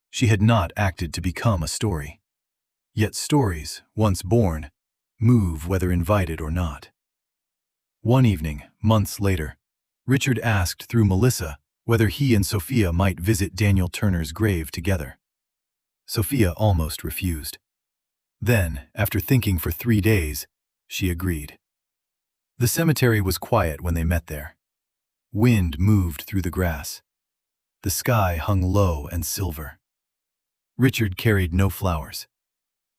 She had not acted to become a story. Yet stories, once born, move whether invited or not. One evening, months later, Richard asked through Melissa whether he and Sophia might visit Daniel Turner's grave together. Sophia almost refused. Then, after thinking for 3 days, she agreed. The cemetery was quiet when they met there. Wind moved through the grass. The sky hung low and silver. Richard carried no flowers.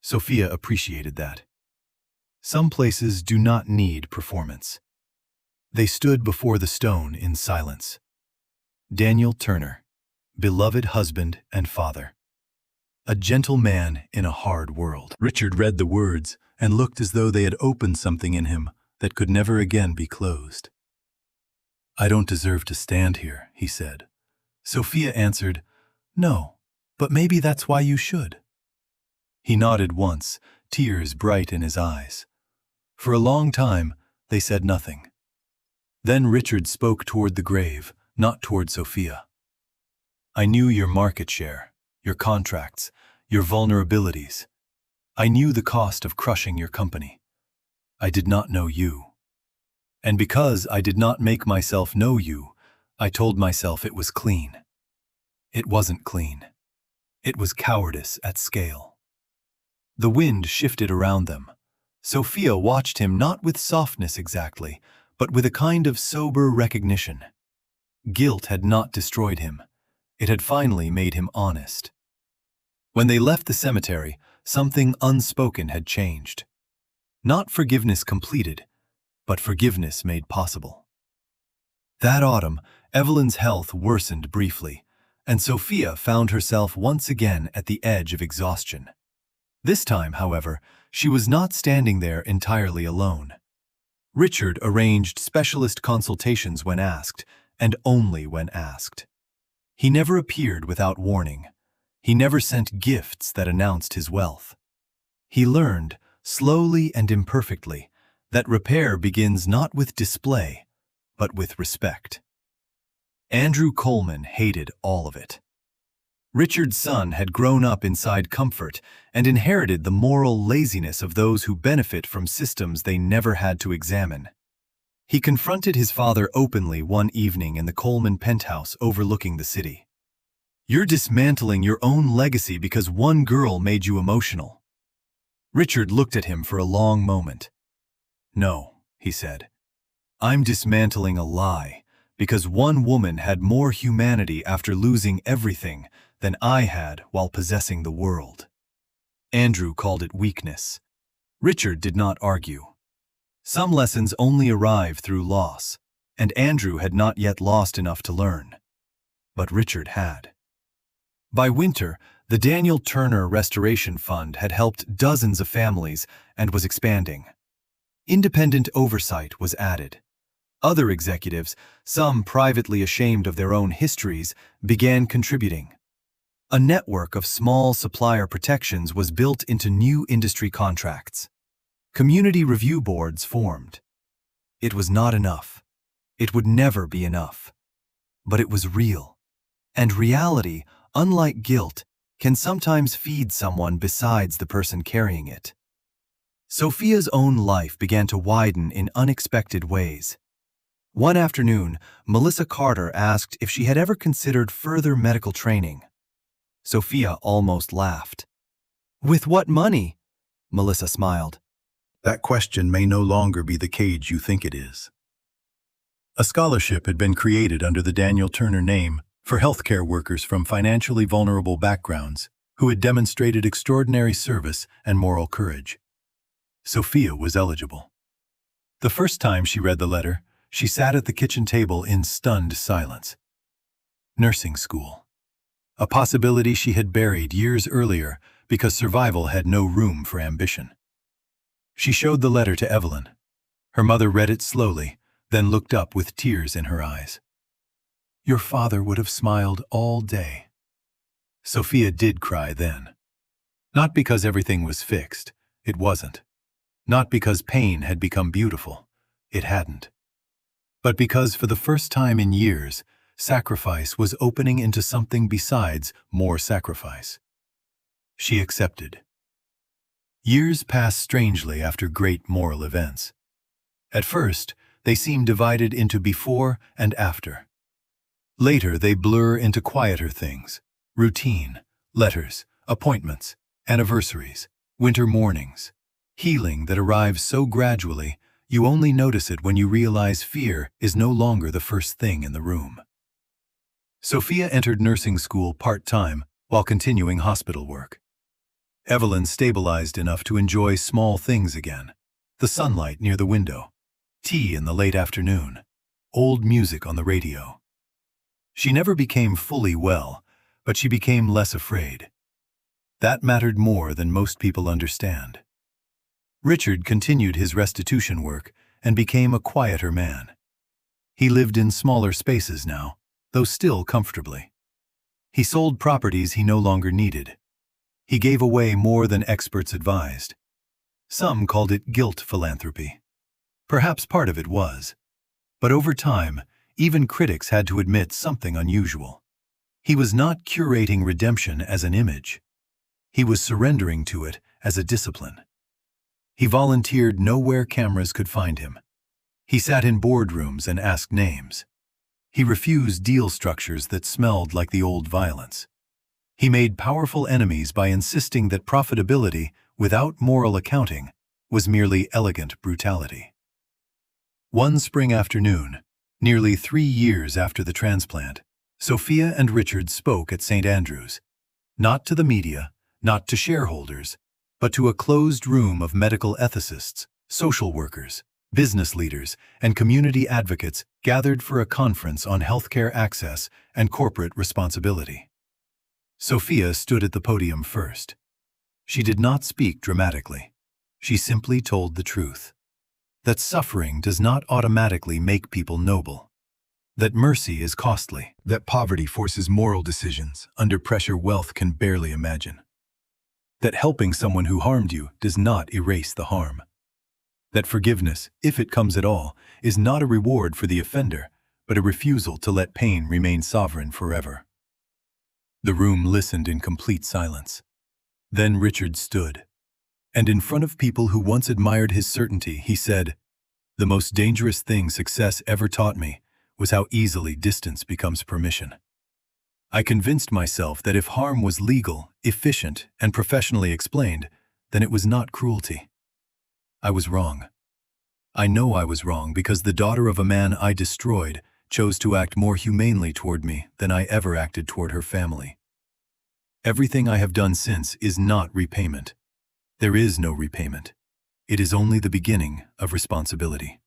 Sophia appreciated that. Some places do not need performance. They stood before the stone in silence. Daniel Turner, beloved husband and father. A gentle man in a hard world. Richard read the words and looked as though they had opened something in him that could never again be closed. "I don't deserve to stand here," he said. Sophia answered, "No, but maybe that's why you should." He nodded once, tears bright in his eyes. For a long time, they said nothing. Then Richard spoke toward the grave, not toward Sophia. "I knew your market share, your contracts, your vulnerabilities. I knew the cost of crushing your company. I did not know you. And because I did not make myself know you, I told myself it was clean. It wasn't clean. It was cowardice at scale." The wind shifted around them. Sophia watched him not with softness exactly, but with a kind of sober recognition. Guilt had not destroyed him. It had finally made him honest. When they left the cemetery, something unspoken had changed. Not forgiveness completed, but forgiveness made possible. That autumn, Evelyn's health worsened briefly, and Sophia found herself once again at the edge of exhaustion. This time, however, she was not standing there entirely alone. Richard arranged specialist consultations when asked, and only when asked. He never appeared without warning. He never sent gifts that announced his wealth. He learned, slowly and imperfectly, that repair begins not with display, but with respect. Andrew Coleman hated all of it. Richard's son had grown up inside comfort and inherited the moral laziness of those who benefit from systems they never had to examine. He confronted his father openly one evening in the Coleman penthouse overlooking the city. "You're dismantling your own legacy because one girl made you emotional." Richard looked at him for a long moment. "No," he said. "I'm dismantling a lie because one woman had more humanity after losing everything than I had while possessing the world." Andrew called it weakness. Richard did not argue. Some lessons only arrive through loss, and Andrew had not yet lost enough to learn. But Richard had. By winter, the Daniel Turner Restoration Fund had helped dozens of families and was expanding. Independent oversight was added. Other executives, some privately ashamed of their own histories, began contributing. A network of small supplier protections was built into new industry contracts. Community review boards formed. It was not enough. It would never be enough. But it was real. And reality, unlike guilt, can sometimes feed someone besides the person carrying it. Sophia's own life began to widen in unexpected ways. One afternoon, Melissa Carter asked if she had ever considered further medical training. Sophia almost laughed. "With what money?" Melissa smiled. That question may no longer be the cage you think it is. A scholarship had been created under the Daniel Turner name for healthcare workers from financially vulnerable backgrounds who had demonstrated extraordinary service and moral courage. Sophia was eligible. The first time she read the letter, she sat at the kitchen table in stunned silence. Nursing school. A possibility she had buried years earlier because survival had no room for ambition. She showed the letter to Evelyn. Her mother read it slowly, then looked up with tears in her eyes. "Your father would have smiled all day." Sophia did cry then. Not because everything was fixed, it wasn't. Not because pain had become beautiful, it hadn't. But because for the first time in years, sacrifice was opening into something besides more sacrifice. She accepted. Years passed strangely after great moral events. At first, they seem divided into before and after. Later, they blur into quieter things: routine, letters, appointments, anniversaries, winter mornings, healing that arrives so gradually you only notice it when you realize fear is no longer the first thing in the room. Sophia entered nursing school part-time while continuing hospital work. Evelyn stabilized enough to enjoy small things again: the sunlight near the window, tea in the late afternoon, old music on the radio. She never became fully well, but she became less afraid. That mattered more than most people understand. Richard continued his restitution work and became a quieter man. He lived in smaller spaces now, though still comfortably. He sold properties he no longer needed. He gave away more than experts advised. Some called it guilt philanthropy. Perhaps part of it was. But over time, even critics had to admit something unusual. He was not curating redemption as an image. He was surrendering to it as a discipline. He volunteered nowhere cameras could find him. He sat in boardrooms and asked names. He refused deal structures that smelled like the old violence. He made powerful enemies by insisting that profitability, without moral accounting, was merely elegant brutality. One spring afternoon, nearly 3 years after the transplant, Sophia and Richard spoke at St. Andrew's, not to the media, not to shareholders, but to a closed room of medical ethicists, social workers, business leaders, and community advocates gathered for a conference on healthcare access and corporate responsibility. Sophia stood at the podium first. She did not speak dramatically. She simply told the truth. That suffering does not automatically make people noble. That mercy is costly. That poverty forces moral decisions under pressure wealth can barely imagine. That helping someone who harmed you does not erase the harm. That forgiveness, if it comes at all, is not a reward for the offender, but a refusal to let pain remain sovereign forever. The room listened in complete silence. Then Richard stood, and in front of people who once admired his certainty, he said, "The most dangerous thing success ever taught me was how easily distance becomes permission. I convinced myself that if harm was legal, efficient, and professionally explained, then it was not cruelty. I was wrong. I know I was wrong because the daughter of a man I destroyed chose to act more humanely toward me than I ever acted toward her family. Everything I have done since is not repayment. There is no repayment. It is only the beginning of responsibility."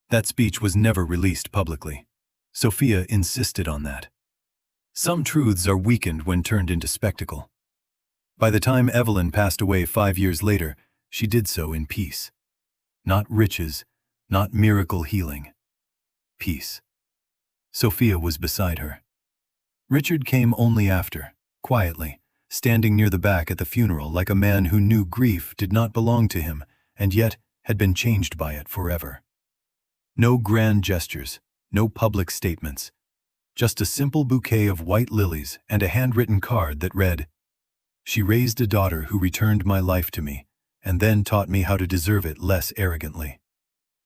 That speech was never released publicly. Sophia insisted on that. Some truths are weakened when turned into spectacle. By the time Evelyn passed away 5 years later, she did so in peace. Not riches, not miracle healing. Peace. Sophia was beside her. Richard came only after, quietly, standing near the back at the funeral like a man who knew grief did not belong to him and yet had been changed by it forever. No grand gestures, no public statements, just a simple bouquet of white lilies and a handwritten card that read, "She raised a daughter who returned my life to me and then taught me how to deserve it less arrogantly.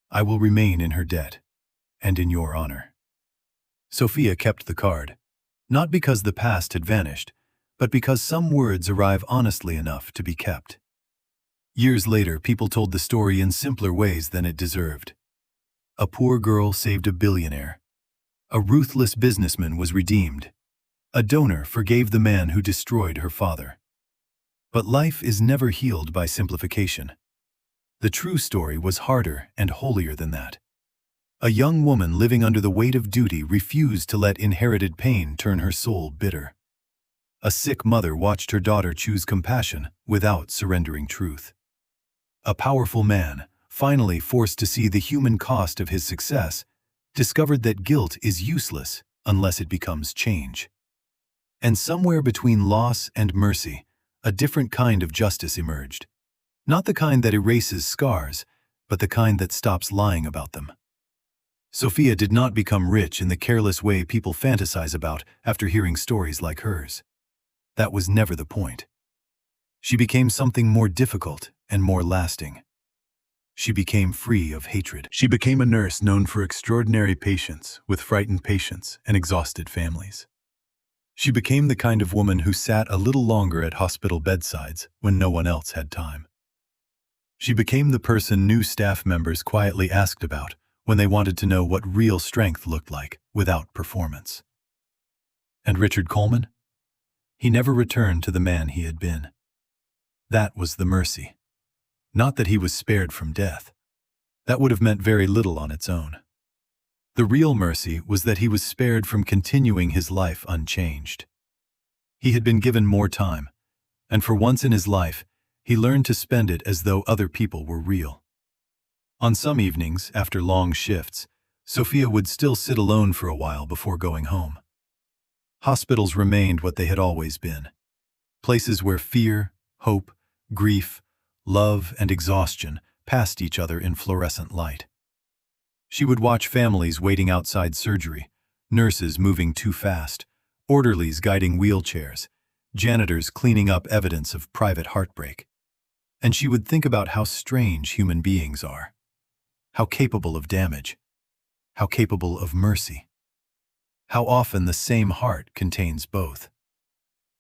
I will remain in her debt and in your honor." Sophia kept the card, not because the past had vanished, but because some words arrive honestly enough to be kept. Years later, people told the story in simpler ways than it deserved. A poor girl saved a billionaire. A ruthless businessman was redeemed. A donor forgave the man who destroyed her father. But life is never healed by simplification. The true story was harder and holier than that. A young woman living under the weight of duty refused to let inherited pain turn her soul bitter. A sick mother watched her daughter choose compassion without surrendering truth. A powerful man, finally forced to see the human cost of his success, discovered that guilt is useless unless it becomes change. And somewhere between loss and mercy, a different kind of justice emerged. Not the kind that erases scars, but the kind that stops lying about them. Sophia did not become rich in the careless way people fantasize about after hearing stories like hers. That was never the point. She became something more difficult and more lasting. She became free of hatred. She became a nurse known for extraordinary patience with frightened patients and exhausted families. She became the kind of woman who sat a little longer at hospital bedsides when no one else had time. She became the person new staff members quietly asked about when they wanted to know what real strength looked like without performance. And Richard Coleman? He never returned to the man he had been. That was the mercy. Not that he was spared from death. That would have meant very little on its own. The real mercy was that he was spared from continuing his life unchanged. He had been given more time, and for once in his life, he learned to spend it as though other people were real. On some evenings, after long shifts, Sophia would still sit alone for a while before going home. Hospitals remained what they had always been. Places where fear, hope, grief, love, and exhaustion passed each other in fluorescent light. She would watch families waiting outside surgery, nurses moving too fast, orderlies guiding wheelchairs, janitors cleaning up evidence of private heartbreak. And she would think about how strange human beings are, how capable of damage, how capable of mercy. How often the same heart contains both.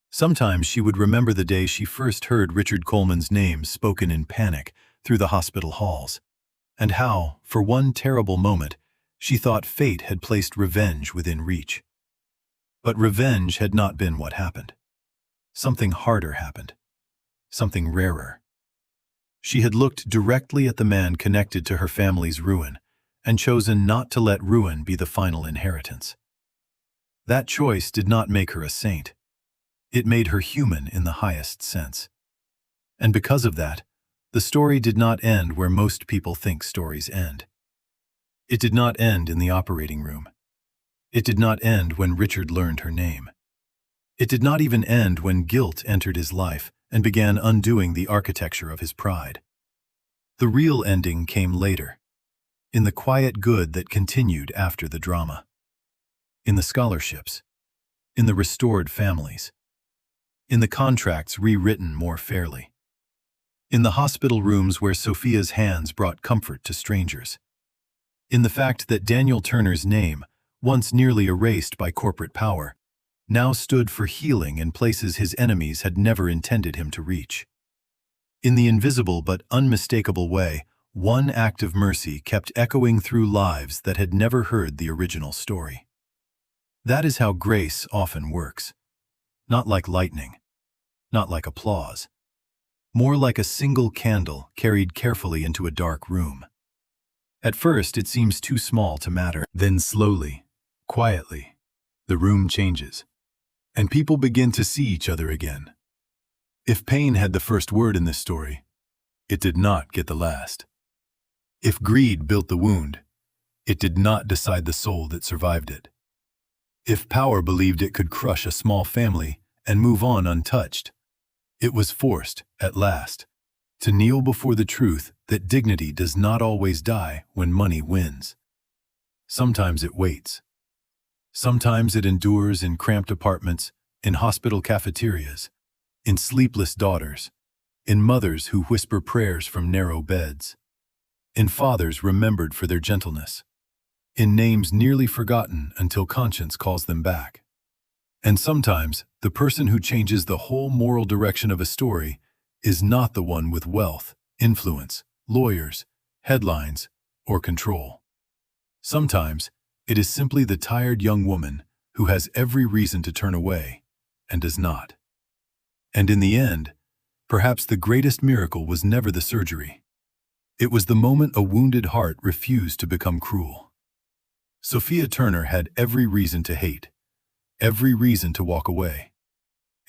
Sometimes she would remember the day she first heard Richard Coleman's name spoken in panic through the hospital halls, and how, for one terrible moment, she thought fate had placed revenge within reach. But revenge had not been what happened. Something harder happened. Something rarer. She had looked directly at the man connected to her family's ruin and chosen not to let ruin be the final inheritance. That choice did not make her a saint. It made her human in the highest sense. And because of that, the story did not end where most people think stories end. It did not end in the operating room. It did not end when Richard learned her name. It did not even end when guilt entered his life and began undoing the architecture of his pride. The real ending came later, in the quiet good that continued after the drama. In the scholarships, in the restored families, in the contracts rewritten more fairly, in the hospital rooms where Sophia's hands brought comfort to strangers, in the fact that Daniel Turner's name, once nearly erased by corporate power, now stood for healing in places his enemies had never intended him to reach. In the invisible but unmistakable way, one act of mercy kept echoing through lives that had never heard the original story. That is how grace often works. Not like lightning, not like applause. More like a single candle carried carefully into a dark room. At first, it seems too small to matter. Then slowly, quietly, the room changes, and people begin to see each other again. If pain had the first word in this story, it did not get the last. If greed built the wound, it did not decide the soul that survived it. If power believed it could crush a small family and move on untouched, it was forced, at last, to kneel before the truth that dignity does not always die when money wins. Sometimes it waits. Sometimes it endures in cramped apartments, in hospital cafeterias, in sleepless daughters, in mothers who whisper prayers from narrow beds, in fathers remembered for their gentleness, in names nearly forgotten until conscience calls them back. And sometimes, the person who changes the whole moral direction of a story is not the one with wealth, influence, lawyers, headlines, or control. Sometimes, it is simply the tired young woman who has every reason to turn away and does not. And in the end, perhaps the greatest miracle was never the surgery. It was the moment a wounded heart refused to become cruel. Sophia Turner had every reason to hate, every reason to walk away,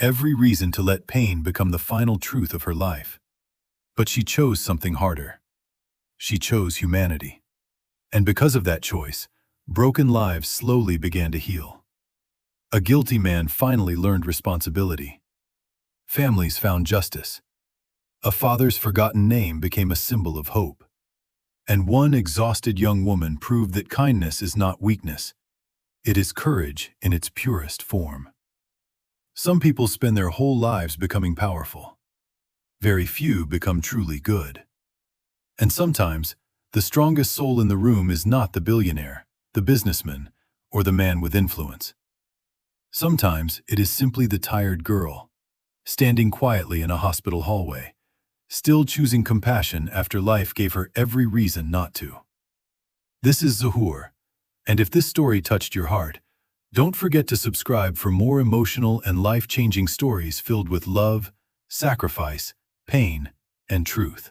every reason to let pain become the final truth of her life. But she chose something harder. She chose humanity. And because of that choice, broken lives slowly began to heal. A guilty man finally learned responsibility. Families found justice. A father's forgotten name became a symbol of hope. And one exhausted young woman proved that kindness is not weakness. It is courage in its purest form. Some people spend their whole lives becoming powerful. Very few become truly good. And sometimes, the strongest soul in the room is not the billionaire, the businessman, or the man with influence. Sometimes it is simply the tired girl, standing quietly in a hospital hallway, still choosing compassion after life gave her every reason not to. This is Zahur, and if this story touched your heart, don't forget to subscribe for more emotional and life-changing stories filled with love, sacrifice, pain, and truth.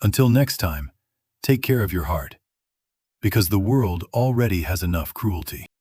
Until next time, take care of your heart, because the world already has enough cruelty.